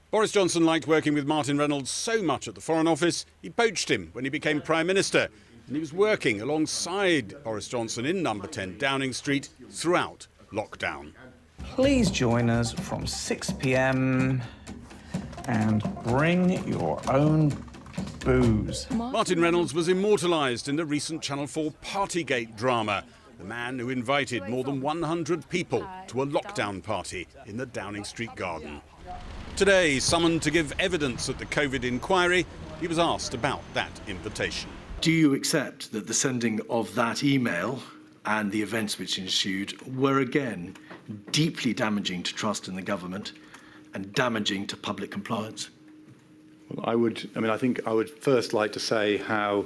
Boris Johnson liked working with Martin Reynolds so much at the Foreign Office, he poached him when he became Prime Minister. And he was working alongside Boris Johnson in number 10 Downing Street throughout lockdown. Please join us from 6 p.m. and bring your own booze. Martin Reynolds was immortalised in the recent Channel 4 Partygate drama. The man who invited more than 100 people to a lockdown party in the Downing Street garden. Today, summoned to give evidence at the COVID inquiry, he was asked about that invitation. Do you accept that the sending of that email and the events which ensued were again deeply damaging to trust in the government and damaging to public compliance? Well, I think I would first like to say how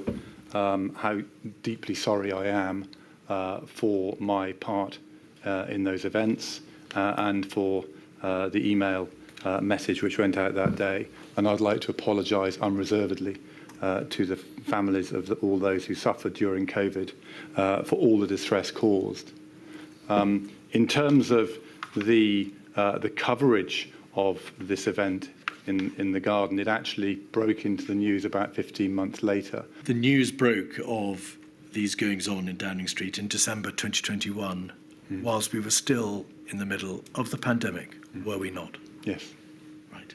deeply sorry I am for my part in those events and for the email message which went out that day. And I'd like to apologise unreservedly to the families of all those who suffered during COVID for all the distress caused. In terms of the coverage of this event in the garden, it actually broke into the news about 15 months later. The news broke of these goings-on in Downing Street in December 2021, whilst we were still in the middle of the pandemic, were we not? Yes. Right.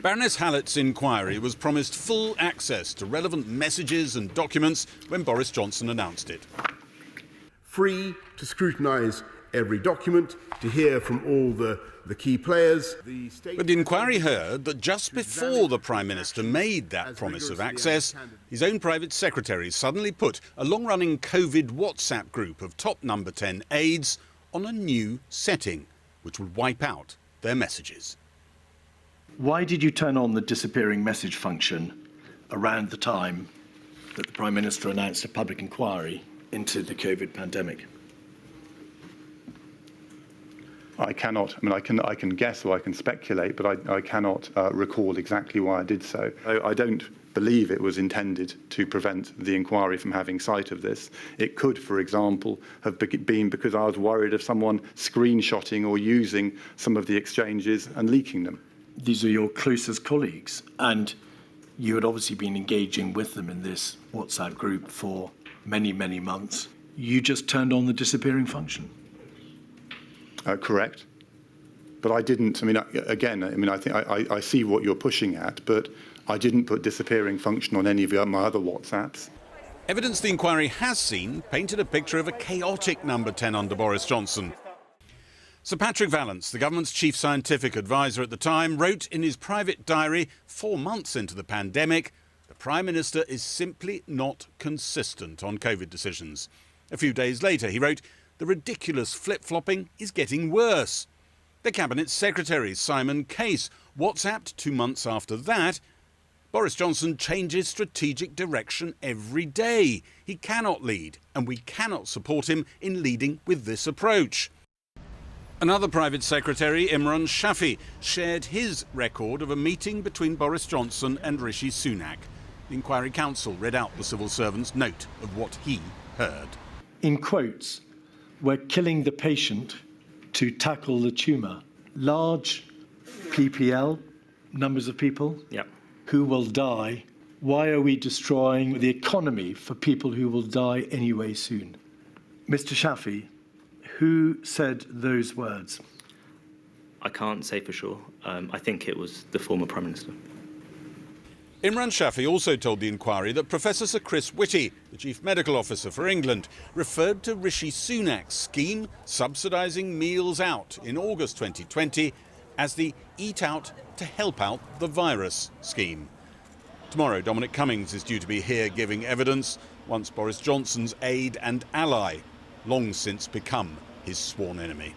Baroness Hallett's inquiry was promised full access to relevant messages and documents when Boris Johnson announced it. Free to scrutinise every document, to hear from all the key players. But the inquiry heard that just before the Prime Minister made that promise of access, his own private secretary suddenly put a long-running COVID WhatsApp group of top number 10 aides on a new setting, which would wipe out their messages. Why did you turn on the disappearing message function around the time that the Prime Minister announced a public inquiry into the COVID pandemic? I cannot. I can guess or I can speculate, but I cannot recall exactly why I did so. I don't believe it was intended to prevent the inquiry from having sight of this. It could, for example, have been because I was worried of someone screenshotting or using some of the exchanges and leaking them. These are your closest colleagues, and you had obviously been engaging with them in this WhatsApp group for many, many months. You just turned on the disappearing function. Correct. But I didn't. I think I see what you're pushing at, but I didn't put disappearing function on any of my other WhatsApps. Evidence the inquiry has seen painted a picture of a chaotic number 10 under Boris Johnson. Sir Patrick Vallance, the government's chief scientific advisor at the time, wrote in his private diary 4 months into the pandemic, the Prime Minister is simply not consistent on COVID decisions. A few days later, he wrote, the ridiculous flip-flopping is getting worse. The Cabinet Secretary, Simon Case, WhatsApped 2 months after that. Boris Johnson changes strategic direction every day. He cannot lead, and we cannot support him in leading with this approach. Another private secretary, Imran Shafi, shared his record of a meeting between Boris Johnson and Rishi Sunak. The Inquiry Council read out the civil servant's note of what he heard. In quotes, we're killing the patient to tackle the tumour. Large PPL, numbers of people who will die. Why are we destroying the economy for people who will die anyway soon? Mr. Shafi, who said those words? I can't say for sure. I think it was the former Prime Minister. Imran Shafi also told the inquiry that Professor Sir Chris Whitty, the Chief Medical Officer for England, referred to Rishi Sunak's scheme subsidising meals out in August 2020 as the Eat Out to Help Out the Virus scheme. Tomorrow, Dominic Cummings is due to be here giving evidence once Boris Johnson's aide and ally, long since become his sworn enemy.